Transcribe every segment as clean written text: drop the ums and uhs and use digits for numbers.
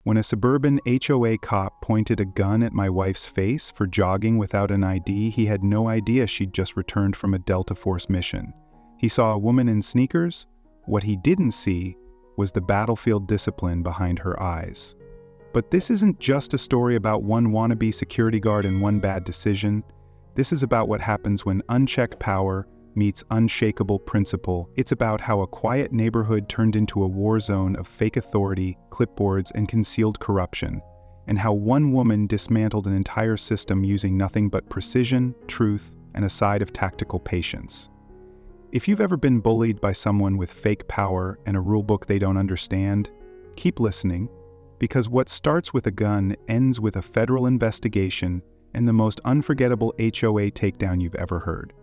When a suburban HOA cop pointed a gun at my wife's face for jogging without an ID, he had no idea she'd just returned from a Delta Force mission. He saw a woman in sneakers. What he didn't see was the battlefield discipline behind her eyes. But this isn't just a story about one wannabe security guard and one bad decision. This is about what happens when unchecked power meets unshakable principle. It's about how a quiet neighborhood turned into a war zone of fake authority, clipboards, and concealed corruption, and how one woman dismantled an entire system using nothing but precision, truth, and a side of tactical patience. If you've ever been bullied by someone with fake power and a rulebook they don't understand, keep listening, because what starts with a gun ends with a federal investigation and the most unforgettable HOA takedown you've ever heard.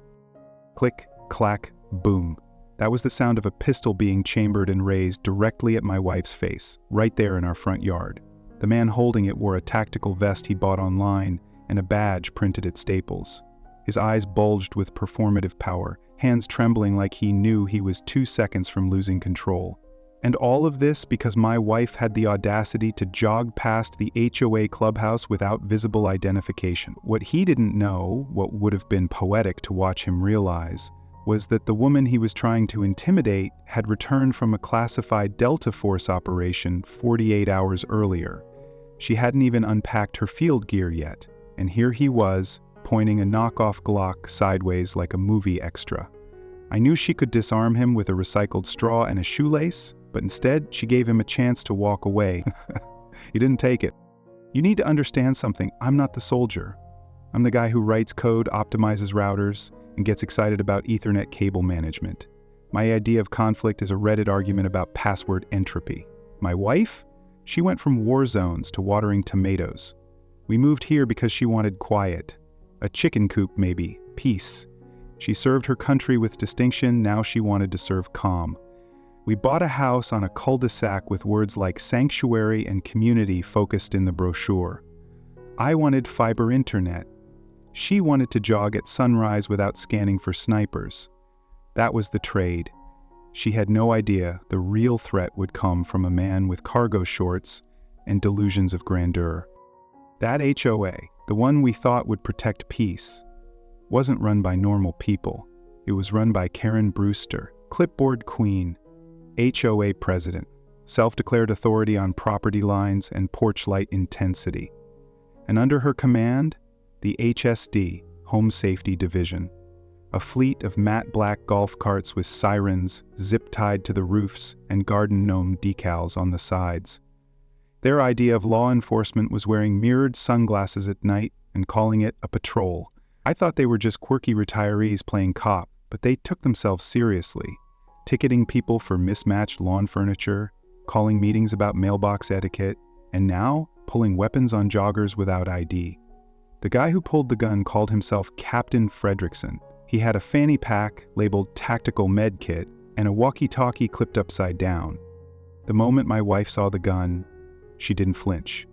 Click, clack, boom. That was the sound of a pistol being chambered and raised directly at my wife's face, right there in our front yard. The man holding it wore a tactical vest he'd bought online and a badge printed at Staples. His eyes bulged with performative power, hands trembling like he knew he was 2 seconds from losing control. And all of this because my wife had the audacity to jog past the HOA clubhouse without visible identification. What he didn't know, what would have been poetic to watch him realize, was that the woman he was trying to intimidate had returned from a classified Delta Force operation 48 hours earlier. She hadn't even unpacked her field gear yet, and here he was, pointing a knockoff Glock sideways like a movie extra. I knew she could disarm him with a recycled straw and a shoelace, but instead she gave him a chance to walk away. He didn't take it. You need to understand something. I'm not the soldier. I'm the guy who writes code, optimizes routers, and gets excited about Ethernet cable management. My idea of conflict is a Reddit argument about password entropy. My wife? She went from war zones to watering tomatoes. We moved here because she wanted quiet. A chicken coop maybe, peace. She served her country with distinction, now she wanted to serve calm. We bought a house on a cul-de-sac with words like sanctuary and community focused in the brochure. I wanted fiber internet. She wanted to jog at sunrise without scanning for snipers. That was the trade. She had no idea the real threat would come from a man with cargo shorts and delusions of grandeur. That HOA, the one we thought would protect peace, wasn't run by normal people. It was run by Karen Brewster, clipboard queen, HOA president, self-declared authority on property lines and porch light intensity. And under her command, the HSD, Home Safety Division, a fleet of matte black golf carts with sirens zip-tied to the roofs and garden gnome decals on the sides. Their idea of law enforcement was wearing mirrored sunglasses at night and calling it a patrol. I thought they were just quirky retirees playing cop, but they took themselves seriously. Ticketing people for mismatched lawn furniture, calling meetings about mailbox etiquette, and now pulling weapons on joggers without ID. The guy who pulled the gun called himself Captain Fredrickson. He had a fanny pack labeled Tactical Med Kit and a walkie-talkie clipped upside down. The moment my wife saw the gun, she didn't flinch.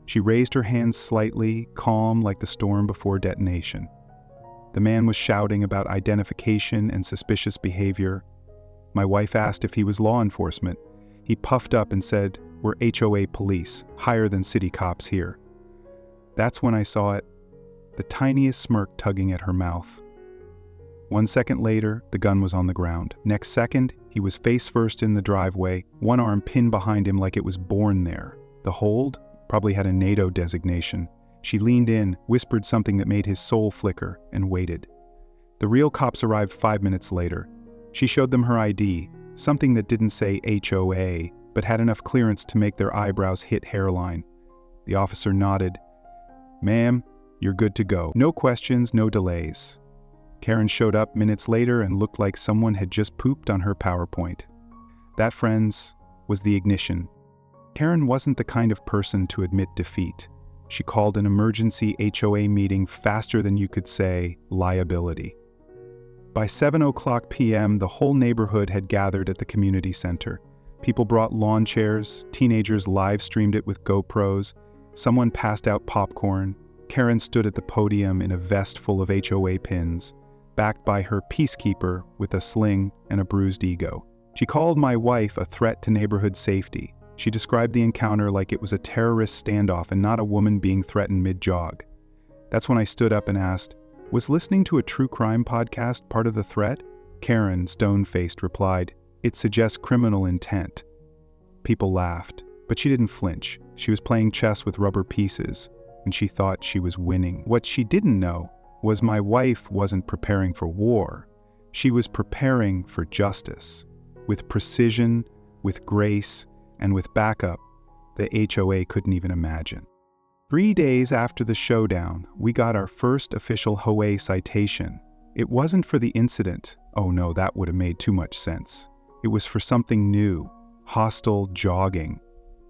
She raised her hands slightly, calm like the storm before detonation. The man was shouting about identification and suspicious behavior. My wife asked if he was law enforcement. He puffed up and said, "We're HOA police, higher than city cops here." That's when I saw it, the tiniest smirk tugging at her mouth. 1 second later, the gun was on the ground. Next second, he was face first in the driveway, one arm pinned behind him like it was born there. The hold probably had a NATO designation. She leaned in, whispered something that made his soul flicker, and waited. The real cops arrived 5 minutes later. She showed them her ID, something that didn't say HOA, but had enough clearance to make their eyebrows hit hairline. The officer nodded. "Ma'am, you're good to go. No questions, no delays." Karen showed up minutes later and looked like someone had just pooped on her PowerPoint. That, friends, was the ignition. Karen wasn't the kind of person to admit defeat. She called an emergency HOA meeting faster than you could say liability. By 7:00 p.m., the whole neighborhood had gathered at the community center. People brought lawn chairs, teenagers live-streamed it with GoPros, someone passed out popcorn. Karen stood at the podium in a vest full of HOA pins, backed by her peacekeeper with a sling and a bruised ego. She called my wife a threat to neighborhood safety. She described the encounter like it was a terrorist standoff and not a woman being threatened mid-jog. That's when I stood up and asked, "Was listening to a true crime podcast part of the threat?" Karen, stone-faced, replied, "It suggests criminal intent." People laughed, but she didn't flinch. She was playing chess with rubber pieces, and she thought she was winning. What she didn't know was my wife wasn't preparing for war. She was preparing for justice, with precision, with grace, and with backup the HOA couldn't even imagine. 3 days after the showdown, we got our first official HOA citation. It wasn't for the incident. Oh no, that would have made too much sense. It was for something new, hostile jogging.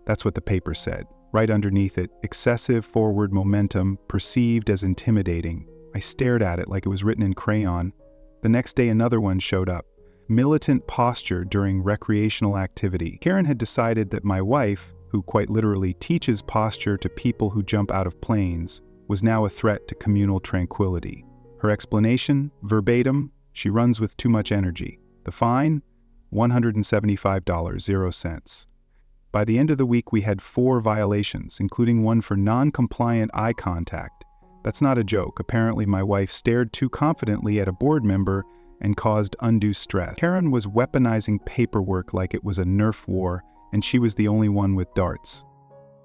That's what the paper said. Right underneath it, excessive forward momentum perceived as intimidating. I stared at it like it was written in crayon. The next day another one showed up. Militant posture during recreational activity. Karen had decided that my wife, who quite literally teaches posture to people who jump out of planes, was now a threat to communal tranquility. Her explanation, verbatim, "She runs with too much energy." The fine, $175.00. By the end of the week, we had 4 violations, including one for non-compliant eye contact. That's not a joke. Apparently, my wife stared too confidently at a board member and caused undue stress. Karen was weaponizing paperwork like it was a Nerf war, and she was the only one with darts.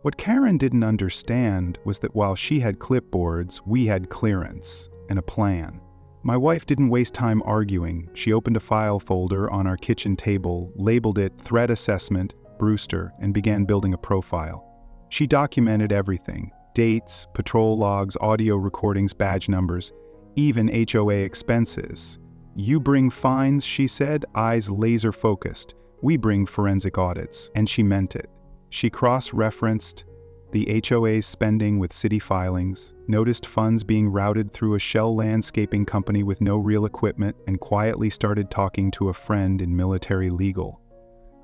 What Karen didn't understand was that while she had clipboards, we had clearance and a plan. My wife didn't waste time arguing. She opened a file folder on our kitchen table, labeled it Threat Assessment, Brewster, and began building a profile. She documented everything: dates, patrol logs, audio recordings, badge numbers, even HOA expenses. "You bring fines," she said, eyes laser-focused. "We bring forensic audits." And she meant it. She cross-referenced the HOA's spending with city filings, noticed funds being routed through a shell landscaping company with no real equipment, and quietly started talking to a friend in military legal.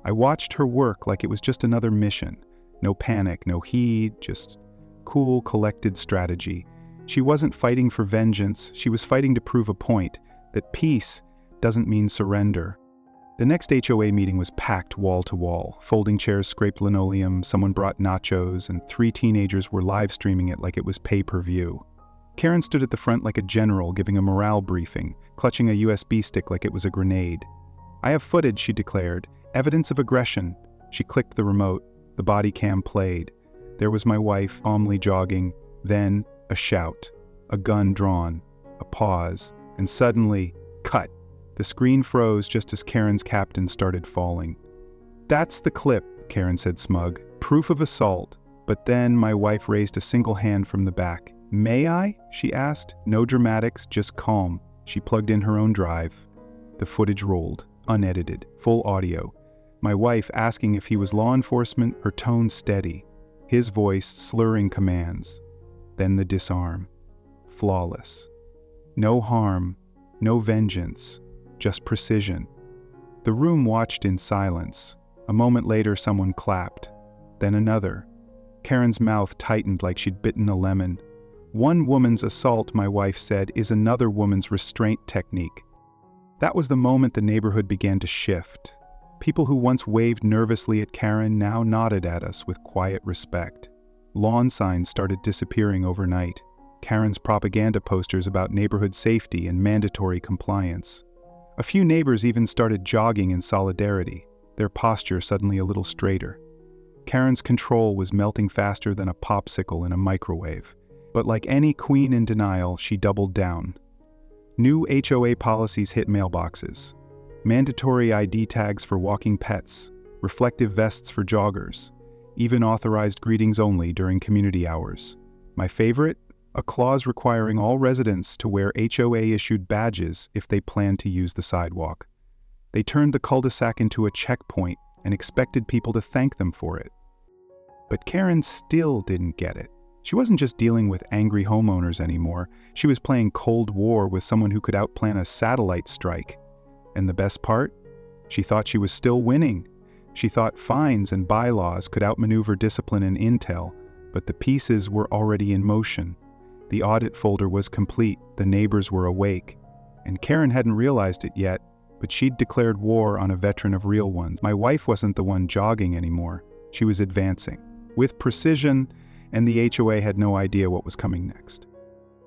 I watched her work like it was just another mission. No panic, no heat, just cool, collected strategy. She wasn't fighting for vengeance, she was fighting to prove a point, that peace doesn't mean surrender. The next HOA meeting was packed wall to wall. Folding chairs scraped linoleum, someone brought nachos, and 3 teenagers were live streaming it like it was pay-per-view. Karen stood at the front like a general giving a morale briefing, clutching a USB stick like it was a grenade. "I have footage," she declared. "Evidence of aggression." She clicked the remote. The body cam played. There was my wife, calmly jogging. Then, a shout. A gun drawn. A pause. And suddenly, cut. The screen froze just as Karen's captain started falling. "That's the clip," Karen said smug. "Proof of assault." But then my wife raised a single hand from the back. "May I?" she asked. No dramatics, just calm. She plugged in her own drive. The footage rolled, unedited, full audio. My wife asking if he was law enforcement, her tone steady. His voice slurring commands. Then the disarm. Flawless. No harm, no vengeance, just precision. The room watched in silence. A moment later, someone clapped. Then another. Karen's mouth tightened like she'd bitten a lemon. "One woman's assault," my wife said, "is another woman's restraint technique." That was the moment the neighborhood began to shift. People who once waved nervously at Karen now nodded at us with quiet respect. Lawn signs started disappearing overnight. Karen's propaganda posters about neighborhood safety and mandatory compliance. A few neighbors even started jogging in solidarity, their posture suddenly a little straighter. Karen's control was melting faster than a popsicle in a microwave. But like any queen in denial, she doubled down. New HOA policies hit mailboxes. Mandatory ID tags for walking pets, reflective vests for joggers, even authorized greetings only during community hours. My favorite? A clause requiring all residents to wear HOA-issued badges if they plan to use the sidewalk. They turned the cul-de-sac into a checkpoint and expected people to thank them for it. But Karen still didn't get it. She wasn't just dealing with angry homeowners anymore. She was playing Cold War with someone who could outplan a satellite strike. And the best part? She thought she was still winning. She thought fines and bylaws could outmaneuver discipline and intel, but the pieces were already in motion. The audit folder was complete, the neighbors were awake. And Karen hadn't realized it yet, but she'd declared war on a veteran of real ones. My wife wasn't the one jogging anymore. She was advancing, with precision, and the HOA had no idea what was coming next.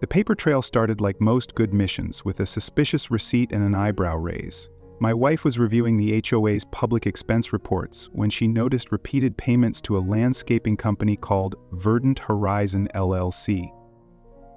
The paper trail started like most good missions, with a suspicious receipt and an eyebrow raise. My wife was reviewing the HOA's public expense reports when she noticed repeated payments to a landscaping company called Verdant Horizon LLC.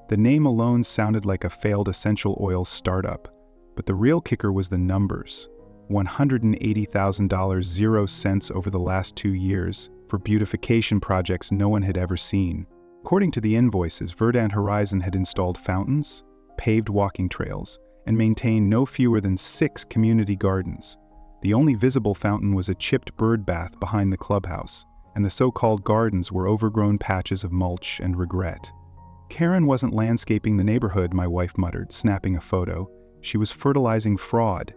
The name alone sounded like a failed essential oil startup, but the real kicker was the numbers. $180,000 0 cents over the last 2 years for beautification projects no one had ever seen. According to the invoices, Verdant Horizon had installed fountains, paved walking trails, and maintained no fewer than 6 community gardens. The only visible fountain was a chipped bird bath behind the clubhouse, and the so-called gardens were overgrown patches of mulch and regret. Karen wasn't landscaping the neighborhood, my wife muttered, snapping a photo. She was fertilizing fraud.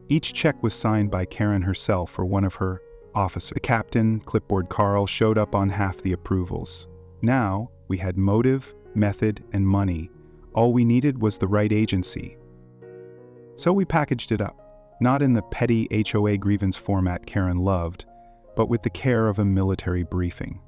Each check was signed by Karen herself or one of her officers. The captain, clipboard Carl, showed up on half the approvals. Now, we had motive, method, and money. All we needed was the right agency. So we packaged it up, not in the petty HOA grievance format Karen loved, but with the care of a military briefing.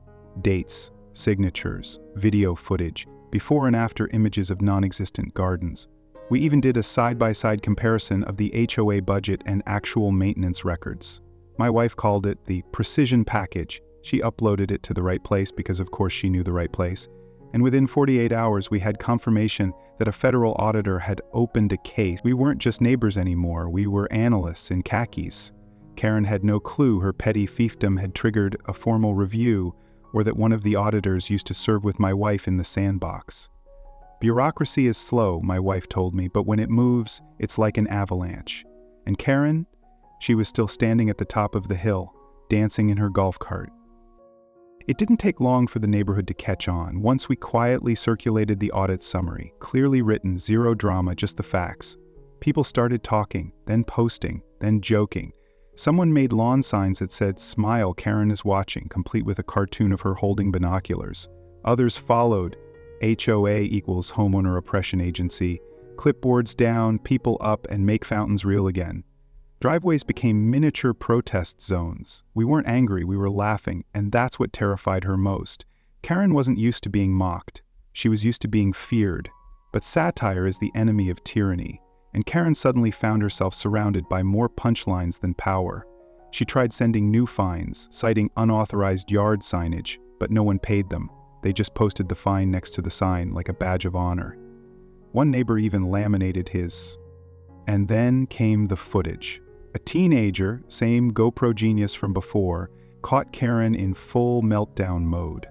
Dates, signatures, video footage, before and after images of non-existent gardens. We even did a side-by-side comparison of the HOA budget and actual maintenance records. My wife called it the precision package. She uploaded it to the right place because of course she knew the right place. And within 48 hours we had confirmation that a federal auditor had opened a case. We weren't just neighbors anymore, we were analysts in khakis. Karen had no clue her petty fiefdom had triggered a formal review, or that one of the auditors used to serve with my wife in the sandbox. Bureaucracy is slow, my wife told me, but when it moves, it's like an avalanche. And Karen? She was still standing at the top of the hill, dancing in her golf cart. It didn't take long for the neighborhood to catch on. Once we quietly circulated the audit summary, clearly written, zero drama, just the facts. People started talking, then posting, then joking. Someone made lawn signs that said, "Smile, Karen is watching," complete with a cartoon of her holding binoculars. Others followed, HOA equals homeowner oppression agency, clipboards down, people up, and make fountains real again. Driveways became miniature protest zones. We weren't angry, we were laughing, and that's what terrified her most. Karen wasn't used to being mocked. She was used to being feared. But satire is the enemy of tyranny, and Karen suddenly found herself surrounded by more punchlines than power. She tried sending new fines, citing unauthorized yard signage, but no one paid them. They just posted the fine next to the sign like a badge of honor. One neighbor even laminated his. And then came the footage. A teenager, same GoPro genius from before, caught Karen in full meltdown mode.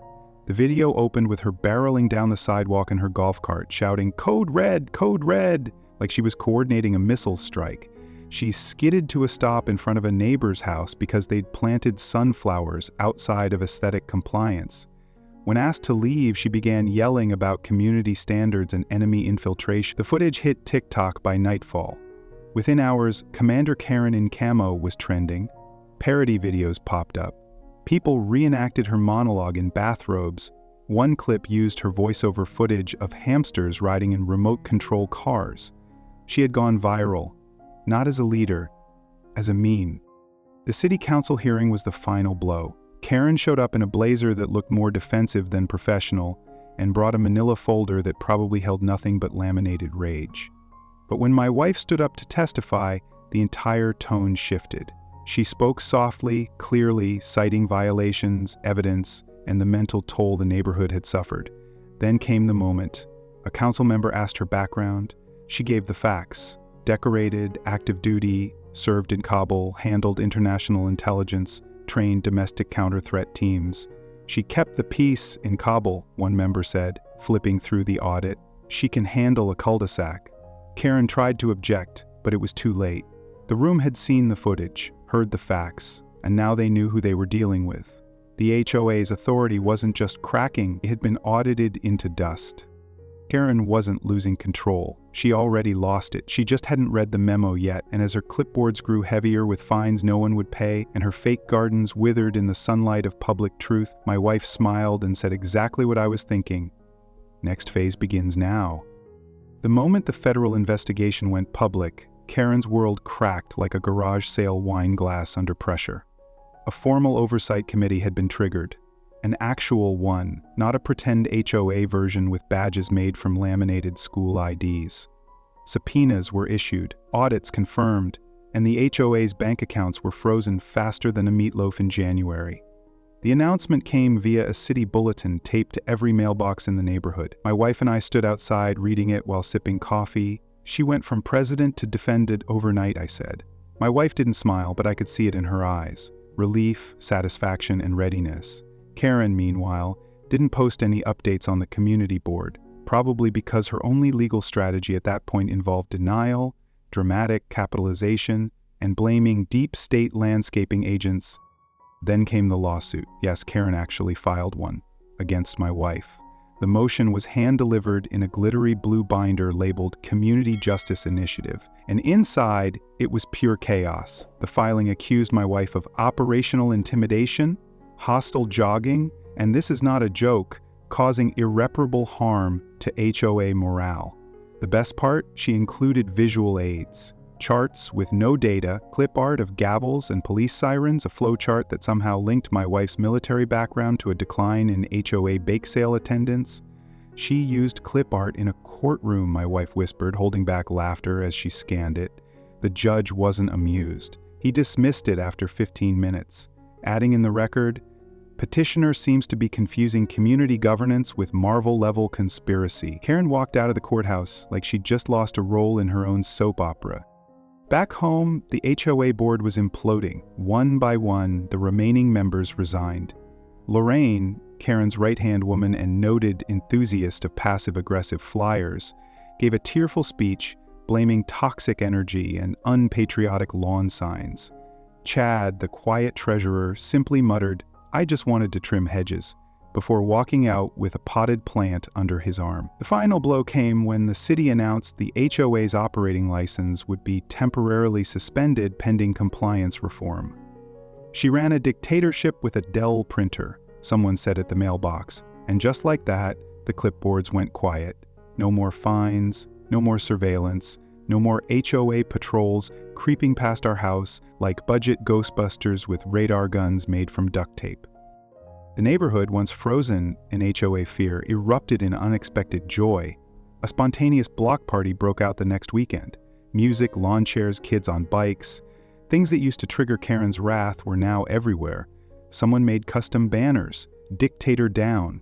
The video opened with her barreling down the sidewalk in her golf cart, shouting, "Code red! Code red!" like she was coordinating a missile strike. She skidded to a stop in front of a neighbor's house because they'd planted sunflowers outside of aesthetic compliance. When asked to leave, she began yelling about community standards and enemy infiltration. The footage hit TikTok by nightfall. Within hours, Commander Karen in camo was trending. Parody videos popped up. People reenacted her monologue in bathrobes. One clip used her voiceover footage of hamsters riding in remote control cars. She had gone viral, not as a leader, as a meme. The city council hearing was the final blow. Karen showed up in a blazer that looked more defensive than professional and brought a manila folder that probably held nothing but laminated rage. But when my wife stood up to testify, the entire tone shifted. She spoke softly, clearly, citing violations, evidence, and the mental toll the neighborhood had suffered. Then came the moment. A council member asked her background. She gave the facts. Decorated, active duty, served in Kabul, handled international intelligence, trained domestic counter-threat teams. She kept the peace in Kabul, one member said, flipping through the audit. She can handle a cul-de-sac. Karen tried to object, but it was too late. The room had seen the footage, heard the facts, and now they knew who they were dealing with. The HOA's authority wasn't just cracking, it had been audited into dust. Karen wasn't losing control. She already lost it. She just hadn't read the memo yet, and as her clipboards grew heavier with fines no one would pay, and her fake gardens withered in the sunlight of public truth, my wife smiled and said exactly what I was thinking. Next phase begins now. The moment the federal investigation went public, Karen's world cracked like a garage sale wine glass under pressure. A formal oversight committee had been triggered. An actual one, not a pretend HOA version with badges made from laminated school IDs. Subpoenas were issued, audits confirmed, and the HOA's bank accounts were frozen faster than a meatloaf in January. The announcement came via a city bulletin taped to every mailbox in the neighborhood. My wife and I stood outside reading it while sipping coffee. She went from president to defended overnight, I said. My wife didn't smile, but I could see it in her eyes. Relief, satisfaction, and readiness. Karen, meanwhile, didn't post any updates on the community board, probably because her only legal strategy at that point involved denial, dramatic capitalization, and blaming deep state landscaping agents. Then came the lawsuit. Yes, Karen actually filed one against my wife. The motion was hand-delivered in a glittery blue binder labeled Community Justice Initiative, and inside, it was pure chaos. The filing accused my wife of operational intimidation, hostile jogging, and this is not a joke, causing irreparable harm to HOA morale. The best part? She included visual aids. Charts with no data, clip art of gavels and police sirens, a flowchart that somehow linked my wife's military background to a decline in HOA bake sale attendance. She used clip art in a courtroom, my wife whispered, holding back laughter as she scanned it. The judge wasn't amused. He dismissed it after 15 minutes, adding in the record, "Petitioner seems to be confusing community governance with Marvel-level conspiracy." Karen walked out of the courthouse like she'd just lost a role in her own soap opera. Back home, the HOA board was imploding. One by one, the remaining members resigned. Lorraine, Karen's right-hand woman and noted enthusiast of passive-aggressive flyers, gave a tearful speech blaming toxic energy and unpatriotic lawn signs. Chad, the quiet treasurer, simply muttered, "I just wanted to trim hedges," before walking out with a potted plant under his arm. The final blow came when the city announced the HOA's operating license would be temporarily suspended pending compliance reform. "She ran a dictatorship with a Dell printer," someone said at the mailbox, and just like that, the clipboards went quiet. No more fines, no more surveillance, no more HOA patrols creeping past our house like budget Ghostbusters with radar guns made from duct tape. The neighborhood, once frozen in HOA fear, erupted in unexpected joy. A spontaneous block party broke out the next weekend. Music, lawn chairs, kids on bikes. Things that used to trigger Karen's wrath were now everywhere. Someone made custom banners, "Dictator Down."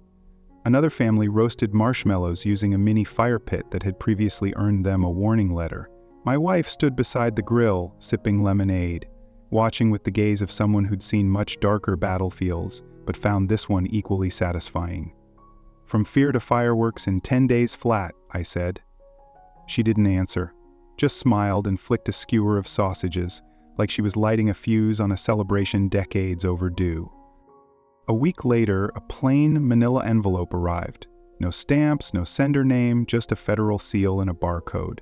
Another family roasted marshmallows using a mini fire pit that had previously earned them a warning letter. My wife stood beside the grill, sipping lemonade, watching with the gaze of someone who'd seen much darker battlefields, but found this one equally satisfying. "From fear to fireworks in 10 days flat," I said. She didn't answer, just smiled and flicked a skewer of sausages, like she was lighting a fuse on a celebration decades overdue. A week later, a plain manila envelope arrived. No stamps, no sender name, just a federal seal and a barcode.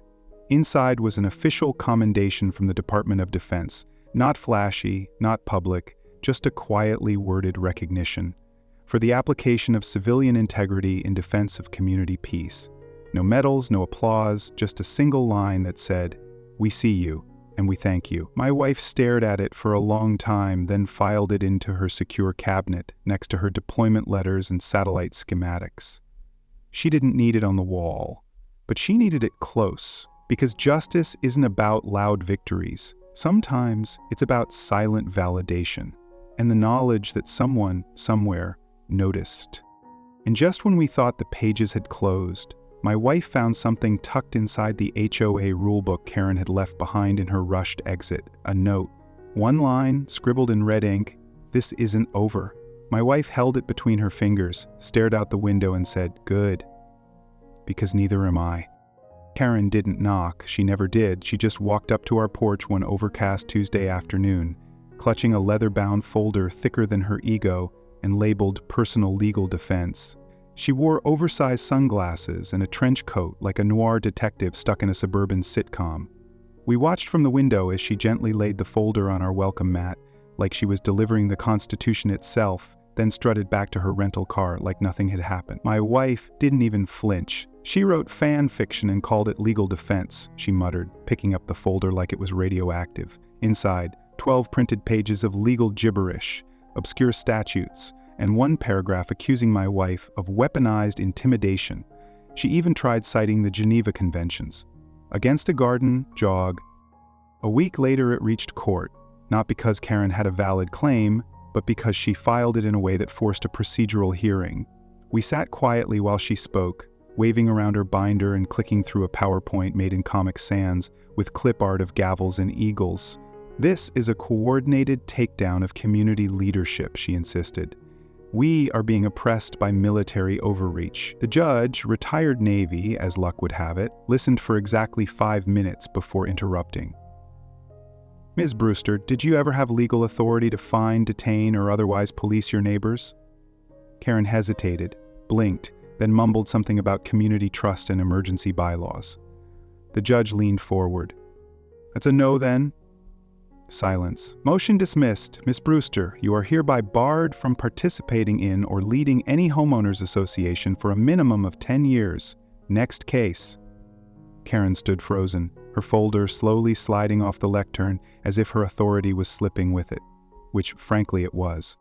Inside was an official commendation from the Department of Defense. Not flashy, not public, just a quietly worded recognition for the application of civilian integrity in defense of community peace. No medals, no applause, just a single line that said, "We see you, and we thank you." My wife stared at it for a long time, then filed it into her secure cabinet next to her deployment letters and satellite schematics. She didn't need it on the wall, but she needed it close, because justice isn't about loud victories. Sometimes it's about silent validation and the knowledge that someone, somewhere, noticed. And just when we thought the pages had closed, my wife found something tucked inside the HOA rulebook Karen had left behind in her rushed exit, a note. One line, scribbled in red ink, "This isn't over." My wife held it between her fingers, stared out the window and said, "Good." Because neither am I. Karen didn't knock, she never did. She just walked up to our porch one overcast Tuesday afternoon, clutching a leather-bound folder thicker than her ego and labeled Personal Legal Defense. She wore oversized sunglasses and a trench coat like a noir detective stuck in a suburban sitcom. We watched from the window as she gently laid the folder on our welcome mat, like she was delivering the Constitution itself, then strutted back to her rental car like nothing had happened. My wife didn't even flinch. "She wrote fan fiction and called it legal defense," she muttered, picking up the folder like it was radioactive. Inside, 12 printed pages of legal gibberish, obscure statutes, and one paragraph accusing my wife of weaponized intimidation. She even tried citing the Geneva Conventions. Against a garden jog. A week later it reached court, not because Karen had a valid claim, but because she filed it in a way that forced a procedural hearing. We sat quietly while she spoke, waving around her binder and clicking through a PowerPoint made in Comic Sans with clip art of gavels and eagles. "This is a coordinated takedown of community leadership," she insisted. "We are being oppressed by military overreach." The judge, retired Navy, as luck would have it, listened for exactly 5 minutes before interrupting. "Ms. Brewster, did you ever have legal authority to fine, detain, or otherwise police your neighbors?" Karen hesitated, blinked, then mumbled something about community trust and emergency bylaws. The judge leaned forward. "That's a no, then?" Silence. "Motion dismissed. Miss Brewster, you are hereby barred from participating in or leading any homeowners association for a minimum of 10 years. Next case." Karen stood frozen, her folder slowly sliding off the lectern as if her authority was slipping with it, which frankly it was.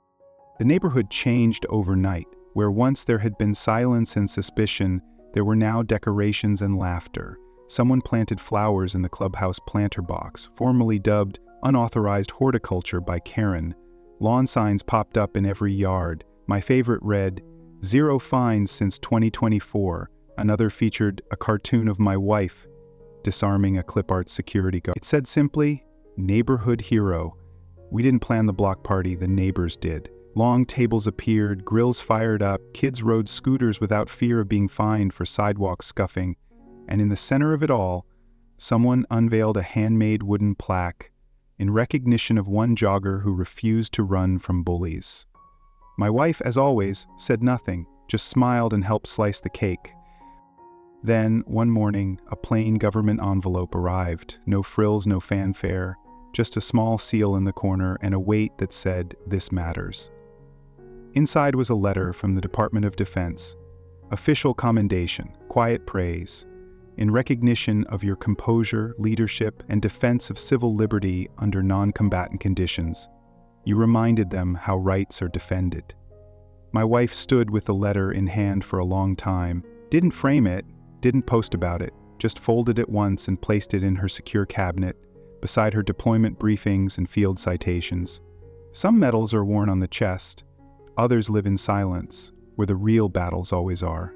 The neighborhood changed overnight. Where once there had been silence and suspicion, there were now decorations and laughter. Someone planted flowers in the clubhouse planter box, formerly dubbed unauthorized horticulture by Karen. Lawn signs popped up in every yard. My favorite read, "Zero fines since 2024. Another featured a cartoon of my wife disarming a clip art security guard. It said simply, "Neighborhood hero." We didn't plan the block party, the neighbors did. Long tables appeared, grills fired up, kids rode scooters without fear of being fined for sidewalk scuffing, and in the center of it all, someone unveiled a handmade wooden plaque in recognition of one jogger who refused to run from bullies. My wife, as always, said nothing, just smiled and helped slice the cake. Then, one morning, a plain government envelope arrived, no frills, no fanfare, just a small seal in the corner and a weight that said, "This matters." Inside was a letter from the Department of Defense. Official commendation, quiet praise. In recognition of your composure, leadership, and defense of civil liberty under non-combatant conditions, you reminded them how rights are defended. My wife stood with the letter in hand for a long time, didn't frame it, didn't post about it, just folded it once and placed it in her secure cabinet, beside her deployment briefings and field citations. Some medals are worn on the chest, others live in silence, where the real battles always are.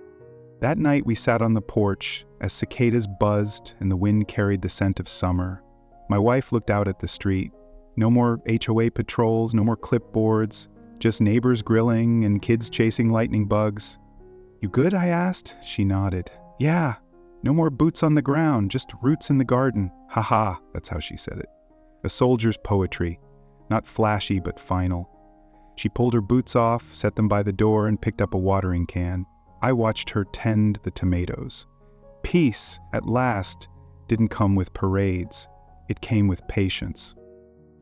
That night we sat on the porch as cicadas buzzed and the wind carried the scent of summer. My wife looked out at the street. No more HOA patrols, no more clipboards, just neighbors grilling and kids chasing lightning bugs. "You good?" I asked. She nodded. "Yeah, no more boots on the ground, just roots in the garden. Ha-ha," that's how she said it. A soldier's poetry, not flashy but final. She pulled her boots off, set them by the door, and picked up a watering can. I watched her tend the tomatoes. Peace, at last, didn't come with parades. It came with patience.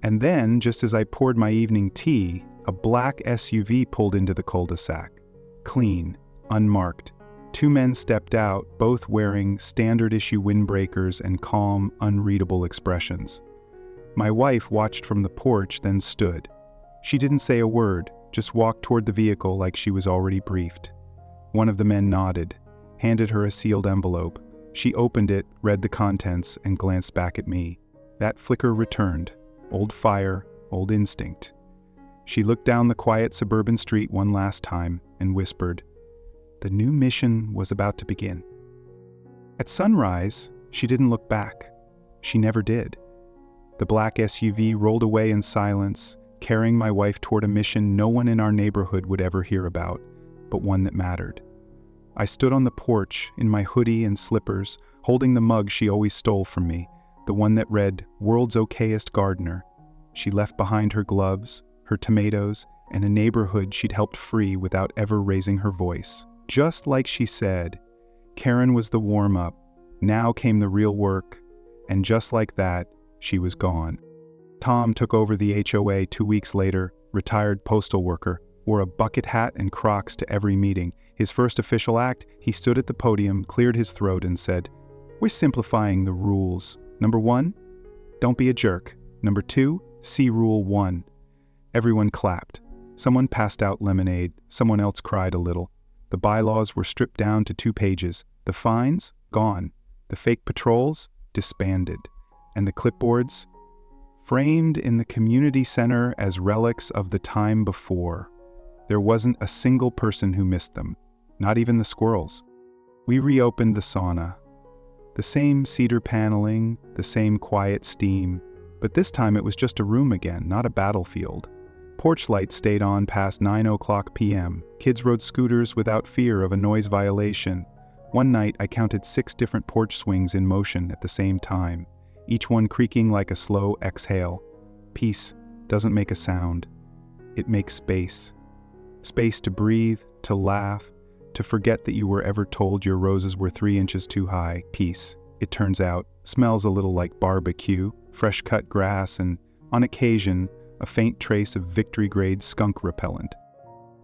And then, just as I poured my evening tea, a black SUV pulled into the cul-de-sac. Clean, unmarked. 2 men stepped out, both wearing standard-issue windbreakers and calm, unreadable expressions. My wife watched from the porch, then stood. She didn't say a word, just walked toward the vehicle like she was already briefed. One of the men nodded, handed her a sealed envelope. She opened it, read the contents, and glanced back at me. That flicker returned. Old fire, old instinct. She looked down the quiet suburban street one last time and whispered, "The new mission was about to begin." At sunrise, she didn't look back. She never did. The black SUV rolled away in silence, carrying my wife toward a mission no one in our neighborhood would ever hear about, but one that mattered. I stood on the porch in my hoodie and slippers, holding the mug she always stole from me, the one that read, "World's Okayest Gardener." She left behind her gloves, her tomatoes, and a neighborhood she'd helped free without ever raising her voice. Just like she said, Karen was the warm-up, now came the real work, and just like that, she was gone. Tom took over the HOA 2 weeks later, retired postal worker, wore a bucket hat and Crocs to every meeting. His first official act, he stood at the podium, cleared his throat, and said, "We're simplifying the rules. Number 1, don't be a jerk. Number 2, See Rule 1. Everyone clapped. Someone passed out lemonade, someone else cried a little. The bylaws were stripped down to 2 pages. The fines? Gone. The fake patrols? Disbanded. And the clipboards? Framed in the community center as relics of the time before. There wasn't a single person who missed them, not even the squirrels. We reopened the sauna. The same cedar paneling, the same quiet steam, but this time it was just a room again, not a battlefield. Porch lights stayed on past 9:00 p.m. Kids rode scooters without fear of a noise violation. One night I counted 6 different porch swings in motion at the same time, each one creaking like a slow exhale. Peace doesn't make a sound. It makes space. Space to breathe, to laugh, to forget that you were ever told your roses were 3 inches too high. Peace, it turns out, smells a little like barbecue, fresh-cut grass, and, on occasion, a faint trace of victory-grade skunk repellent.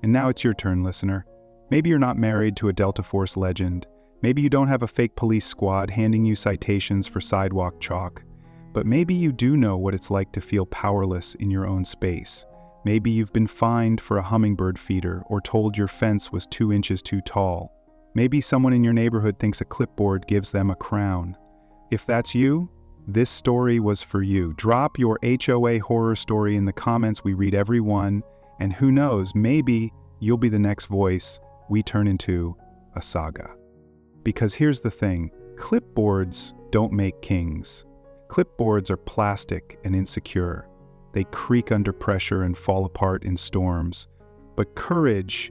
And now it's your turn, listener. Maybe you're not married to a Delta Force legend. Maybe you don't have a fake police squad handing you citations for sidewalk chalk. But maybe you do know what it's like to feel powerless in your own space. Maybe you've been fined for a hummingbird feeder or told your fence was 2 inches too tall. Maybe someone in your neighborhood thinks a clipboard gives them a crown. If that's you, this story was for you. Drop your HOA horror story in the comments. We read every one, and who knows, maybe you'll be the next voice we turn into a saga. Because here's the thing, clipboards don't make kings. Clipboards are plastic and insecure. They creak under pressure and fall apart in storms. But courage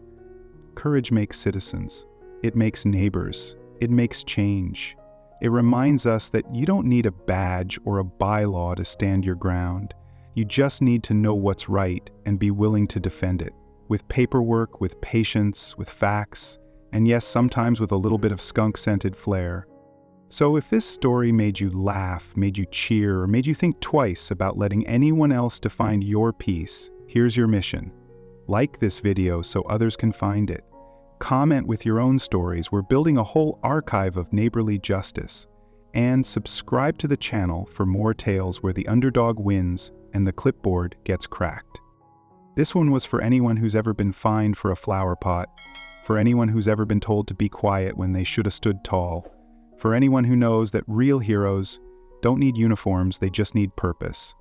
makes citizens. It makes neighbors. It makes change. It reminds us that you don't need a badge or a bylaw to stand your ground. You just need to know what's right and be willing to defend it. With paperwork, with patience, with facts, and yes, sometimes with a little bit of skunk-scented flair. So if this story made you laugh, made you cheer, or made you think twice about letting anyone else define your peace, here's your mission. Like this video so others can find it. Comment with your own stories. We're building a whole archive of neighborly justice. And subscribe to the channel for more tales where the underdog wins and the clipboard gets cracked. This one was for anyone who's ever been fined for a flower pot, for anyone who's ever been told to be quiet when they should have stood tall, for anyone who knows that real heroes don't need uniforms, they just need purpose.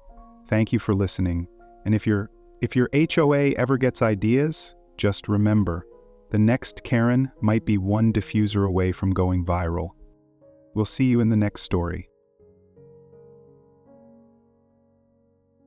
Thank you for listening. And if your HOA ever gets ideas, just remember, the next Karen might be one diffuser away from going viral. We'll see you in the next story.